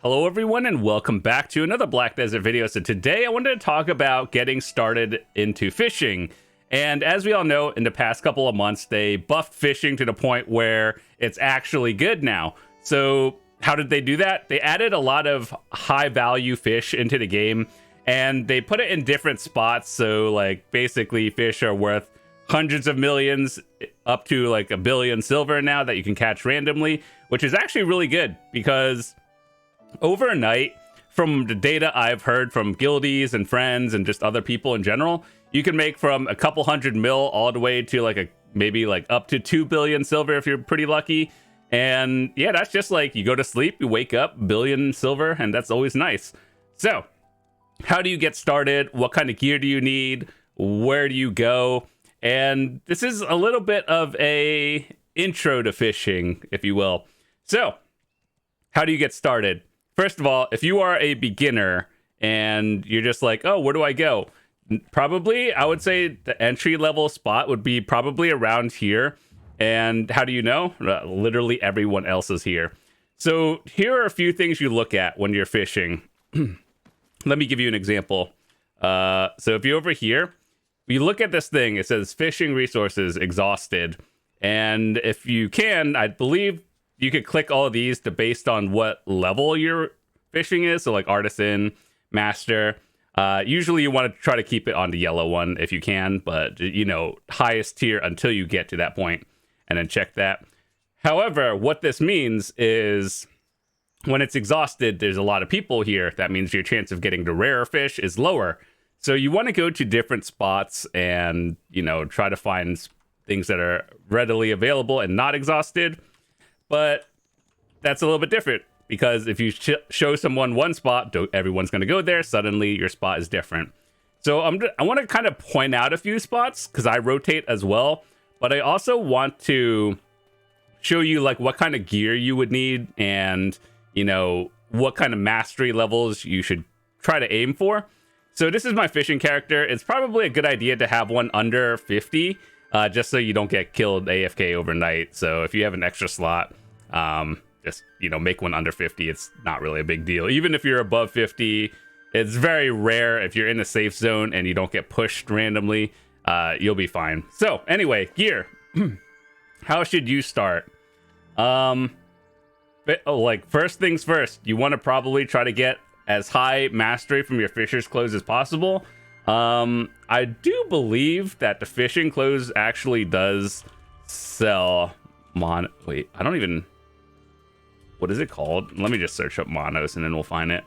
Hello everyone and welcome back to another Black Desert video. So today I wanted to talk about getting started into fishing. And as we all know, in the past couple of months, they buffed fishing to the point where it's actually good now. So how did they do that? They added a lot of high value fish into the game and they put it in different spots. So like basically fish are worth hundreds of millions up to like 1 billion silver now that you can catch randomly, which is actually really good because overnight, from the data I've heard from guildies and friends and just other people in general, you can make from a couple 100 mil all the way to like maybe like up to 2 billion silver if you're pretty lucky. And yeah, that's just like you go to sleep, you wake up, billion silver, and that's always nice. So how do you get started? What kind of gear do you need? Where do you go? And this is a little bit of a intro to fishing, if you will. So how do you get started? First of all, if you are a beginner and you're just like, oh, where do I go? Probably, I would say the entry level spot would be probably around here. And how do you know? Literally everyone else is here. So here are a few things you look at when you're fishing. Let me give you an example. So if you're over here, you look at this thing, it says fishing resources exhausted. And if you can, I believe you could click all of these to based on what level your fishing is. So like artisan, master. Usually you want to try to keep it on the yellow one if you can, but you know, highest tier until you get to that point and then check that. However, what this means is when it's exhausted, there's a lot of people here. That means your chance of getting the rarer fish is lower. So you want to go to different spots and, you know, try to find things that are readily available and not exhausted. But that's a little bit different because if you show someone one spot, everyone's going to go there. Suddenly your spot is different. So I want to kind of point out a few spots because I rotate as well. But I also want to show you like what kind of gear you would need and, you know, what kind of mastery levels you should try to aim for. So this is my fishing character. It's probably a good idea to have one under 50. Just so you don't get killed AFK overnight. So if you have an extra slot, just, you know, make one under 50. It's not really a big deal. Even if you're above 50, it's very rare. If you're in the safe zone and you don't get pushed randomly, you'll be fine. So anyway, gear. How should you start? Like first things first, you want to probably try to get as high mastery from your fisher's clothes as possible. I do believe that the fishing clothes actually does sell wait, I don't even, what is it called? Let me just search up monos and then we'll find it.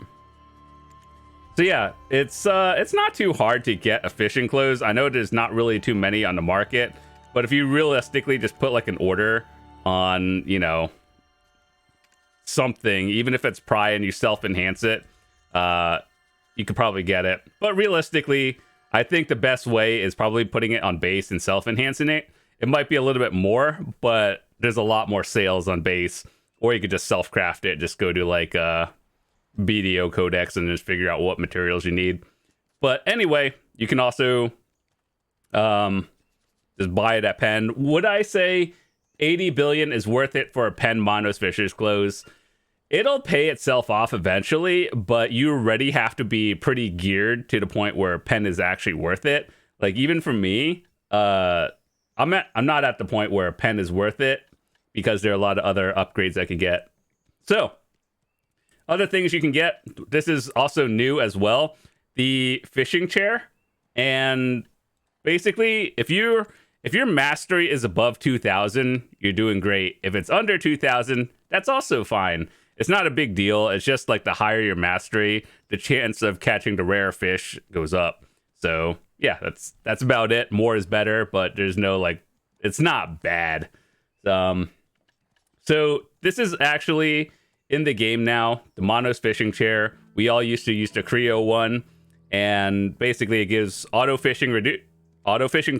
So yeah, it's not too hard to get a fishing clothes. I know there's not really too many on the market, but if you realistically just put like an order on, you know, something, even if it's pry and you self-enhance it, you could probably get it. But realistically, I think the best way is probably putting it on base and self-enhancing it. It might be a little bit more, but there's a lot more sales on base. Or you could just self-craft it. Just go to like BDO Codex and just figure out what materials you need. But anyway, you can also just buy it at Pen. Would I say 80 billion is worth it for a Pen Monos Fisher's Clothes? It'll pay itself off eventually, but you already have to be pretty geared to the point where Pen is actually worth it. Like even for me, I'm not at the point where Pen is worth it because there are a lot of other upgrades I could get. So other things you can get, this is also new as well, the fishing chair. And basically, if your mastery is above 2,000, you're doing great. If it's under 2,000, that's also fine. It's not a big deal. It's just like the higher your mastery, the chance of catching the rare fish goes up. So yeah, that's about it. More is better, but there's no like, it's not bad. So this is actually in the game now, the Monos fishing chair. We all used to use the Creo one, and basically it gives auto fishing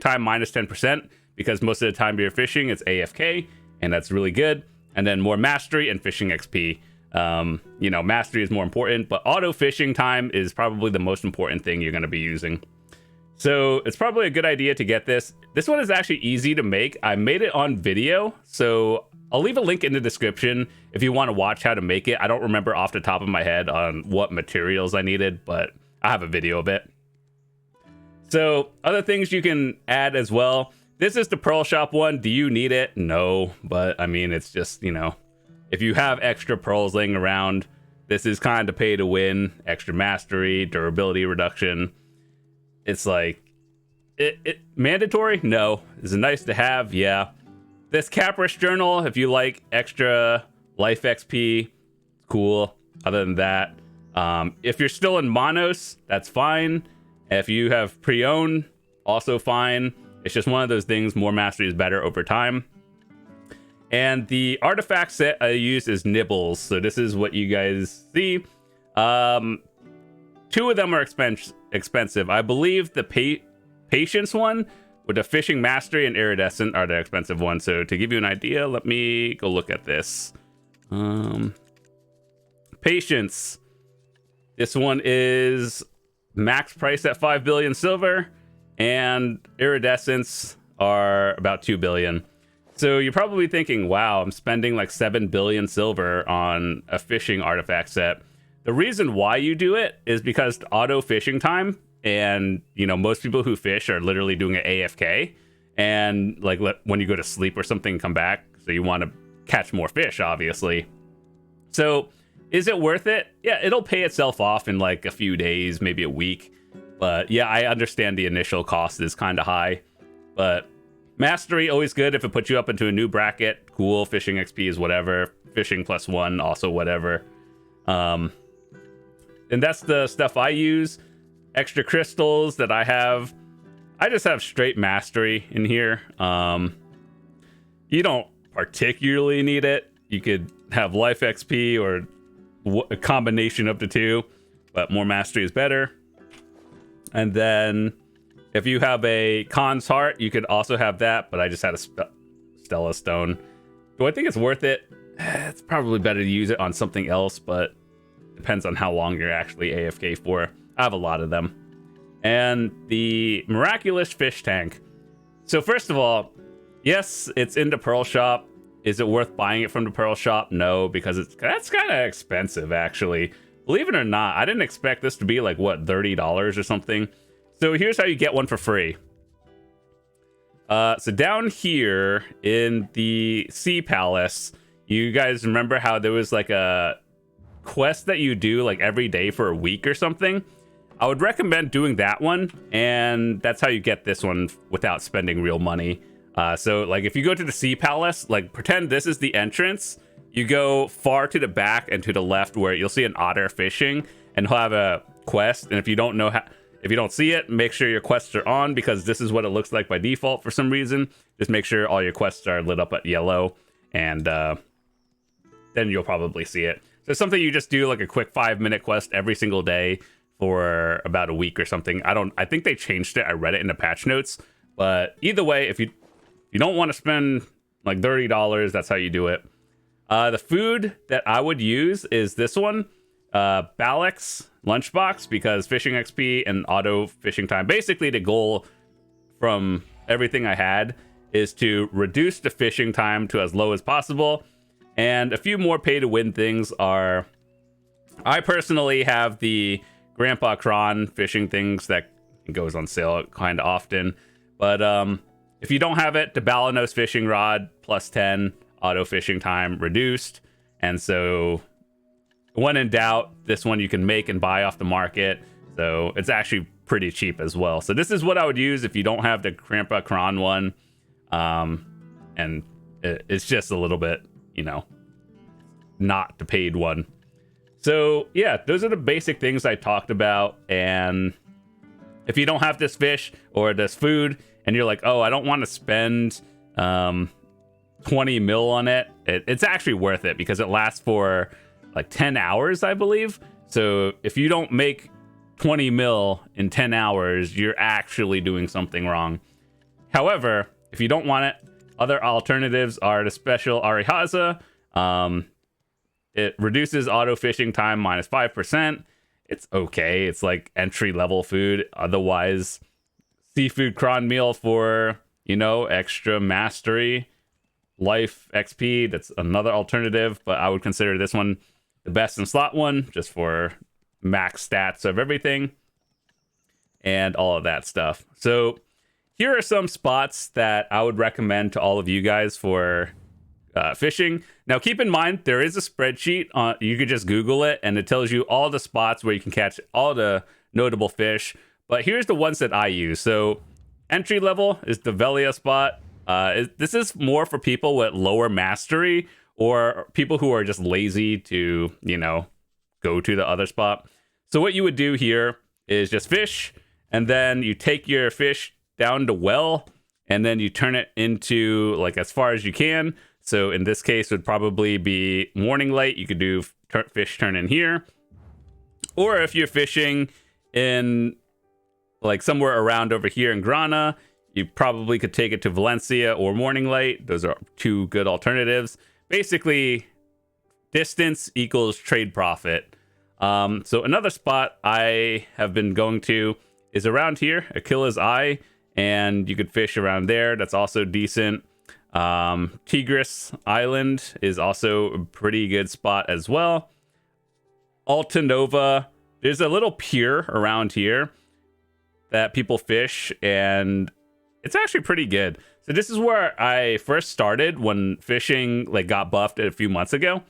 time minus 10% because most of the time you're fishing, it's AFK, and that's really good. And then more mastery and fishing XP. You know, mastery is more important, but auto fishing time is probably the most important thing you're going to be using. So it's probably a good idea to get this. This one is actually easy to make. I made it on video, so I'll leave a link in the description if you want to watch how to make it. I don't remember off the top of my head on what materials I needed, but I have a video of it. So other things you can add as well. This is the Pearl Shop one. Do you need it? No, but I mean, it's just, you know, if you have extra pearls laying around, this is kind of pay to win. Extra mastery, durability reduction. It's like, it mandatory? No. Is it nice to have? Yeah. This Caprice Journal, if you like extra life XP, cool. Other than that, if you're still in Monos, that's fine. If you have pre-owned, also fine. It's just one of those things, more mastery is better over time. And the artifact set I use is Nibbles. So this is what you guys see. 2 of them are expensive. I believe the Patience one with the Fishing Mastery and Iridescent are the expensive ones. So to give you an idea, let me go look at this. Patience. This one is max price at 5 billion silver, and Iridescents are about 2 billion. So you're probably thinking, wow, I'm spending like 7 billion silver on a fishing artifact set. The reason why you do it is because auto fishing time, and you know, most people who fish are literally doing an AFK, and like when you go to sleep or something, come back, so you want to catch more fish, obviously. So is it worth it? Yeah, it'll pay itself off in like a few days, maybe a week. But yeah, I understand the initial cost is kind of high, but mastery always good if it puts you up into a new bracket. Cool. Fishing XP is whatever. Fishing +1 also whatever. And that's the stuff I use. Extra crystals that I have. I just have straight mastery in here. You don't particularly need it. You could have life XP or a combination of the two, but more mastery is better. And then if you have a Khan's Heart, you could also have that, but I just had a Stella Stone. Do I think it's worth it? It's probably better to use it on something else, but depends on how long you're actually AFK for. I have a lot of them. And the Miraculous Fish Tank. So first of all, yes, it's in the Pearl Shop. Is it worth buying it from the Pearl Shop? No, because that's kind of expensive, actually. Believe it or not, I didn't expect this to be like, what, $30 or something. So here's how you get one for free. So down here in the Sea Palace, you guys remember how there was like a quest that you do like every day for a week or something? I would recommend doing that one, and that's how you get this one without spending real money. So like if you go to the Sea Palace, like pretend this is the entrance. You go far to the back and to the left where you'll see an otter fishing, and he'll have a quest. And if you don't know how, if you don't see it, make sure your quests are on, because this is what it looks like by default for some reason. Just make sure all your quests are lit up at yellow, and then you'll probably see it. So it's something you just do like a quick 5-minute quest every single day for about a week or something. I think they changed it. I read it in the patch notes, but either way, if you don't want to spend like $30, that's how you do it. The food that I would use is this one, Balix Lunchbox, because fishing XP and auto fishing time. Basically, the goal from everything I had is to reduce the fishing time to as low as possible. And a few more pay to win things are, I personally have the Grandpa Kron fishing things that goes on sale kind of often. But if you don't have it, the Balanos fishing rod +10, auto fishing time reduced. And so when in doubt, this one you can make and buy off the market. So it's actually pretty cheap as well. So this is what I would use if you don't have the Grandpa Kron one. And it's just a little bit, you know, not the paid one. So yeah, those are the basic things I talked about. And if you don't have this fish or this food and you're like, oh, I don't want to spend 20 mil on it, it's actually worth it because it lasts for like 10 hours, I believe. So if you don't make 20 mil in 10 hours, you're actually doing something wrong. However, if you don't want it, other alternatives are the special Arihaza. It reduces auto fishing time -5%. It's okay. It's like entry level food. Otherwise, seafood cron meal for, you know, extra mastery, life XP. That's another alternative, but I would consider this one the best in slot 1 just for max stats of everything and all of that stuff. So here are some spots that I would recommend to all of you guys for fishing. Now, keep in mind, there is a spreadsheet. You could just Google it, and it tells you all the spots where you can catch all the notable fish. But here's the ones that I use. So entry level is the Velia spot. This is more for people with lower mastery or people who are just lazy to, you know, go to the other spot. So what you would do here is just fish, and then you take your fish down to well, and then you turn it into like as far as you can. So in this case would probably be morning light. You could do fish turn in here. Or if you're fishing in like somewhere around over here in Grana, you probably could take it to Valencia or morning light. Those are 2 good alternatives. Basically, distance equals trade profit. So another spot I have been going to is around here, Aquila's Eye, and you could fish around there. That's also decent. Tigris Island is also a pretty good spot as well. Alta Nova, there's a little pier around here that people fish, and it's actually pretty good. So this is where I first started when fishing like got buffed a few months ago,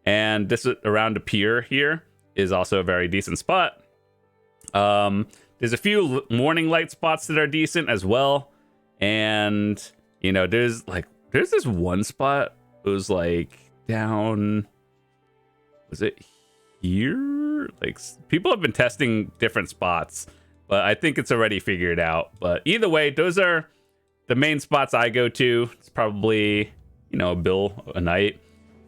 and this is around a pier here is also a very decent spot. There's a few morning light spots that are decent as well, and you know, there's this one spot. It was like down, was it here? Like people have been testing different spots, but I think it's already figured out. But either way, those are the main spots I go to. It's probably, you know, a bill a night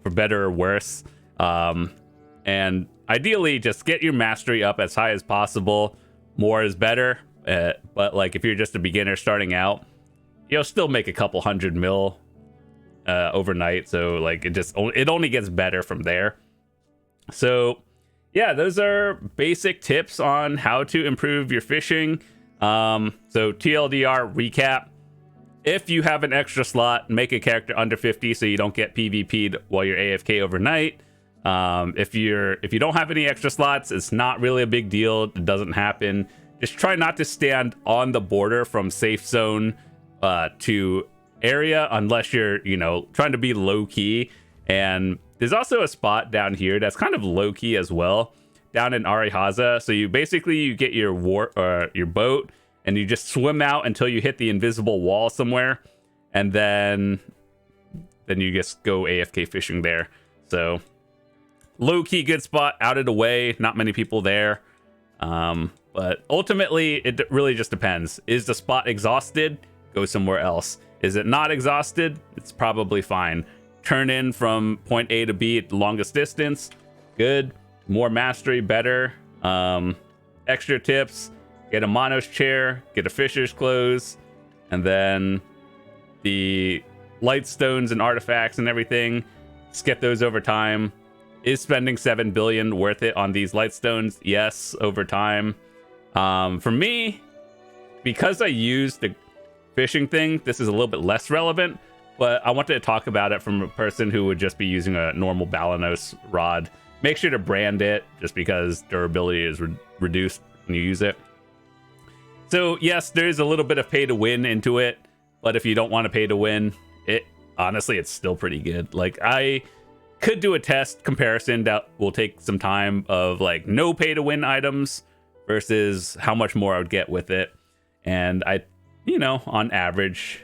for better or worse. And ideally just get your mastery up as high as possible. More is better. But like if you're just a beginner starting out, you'll still make a couple hundred mil overnight. So like it only gets better from there. So yeah, those are basic tips on how to improve your fishing. So TLDR recap: if you have an extra slot, make a character under 50 so you don't get PvP'd while you're AFK overnight. If you don't have any extra slots, it's not really a big deal. It doesn't happen. Just try not to stand on the border from safe zone to area unless you're, you know, trying to be low key. And there's also a spot down here that's kind of low key as well, down in Arihaza. So you get your boat and you just swim out until you hit the invisible wall somewhere, and then you just go AFK fishing there. So low key good spot, out of the way, not many people there. But ultimately it really just depends. Is the spot exhausted? Go somewhere else. Is it not exhausted? It's probably fine. Turn in from point A to B at the longest distance. Good. More mastery, better. Extra tips: get a Mono's chair, get a fisher's clothes, and then the lightstones and artifacts and everything. Just get those over time. Is spending 7 billion worth it on these lightstones? Yes, over time. For me, because I used the fishing thing, this is a little bit less relevant, but I wanted to talk about it from a person who would just be using a normal Balanos rod. Make sure to brand it, just because durability is reduced when you use it. So yes, there's a little bit of pay to win into it, but if you don't want to pay to win, honestly, it's still pretty good. Like, I could do a test comparison that will take some time of like no pay to win items versus how much more I would get with it. And I, you know, on average,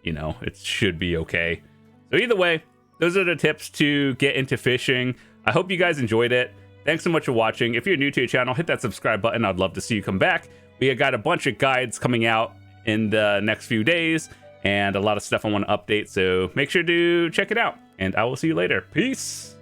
you know, it should be okay. So either way, those are the tips to get into fishing. I hope you guys enjoyed it. Thanks so much for watching. If you're new to the channel, hit that subscribe button. I'd love to see you come back. We got a bunch of guides coming out in the next few days and a lot of stuff I want to update. So make sure to check it out, and I will see you later. Peace.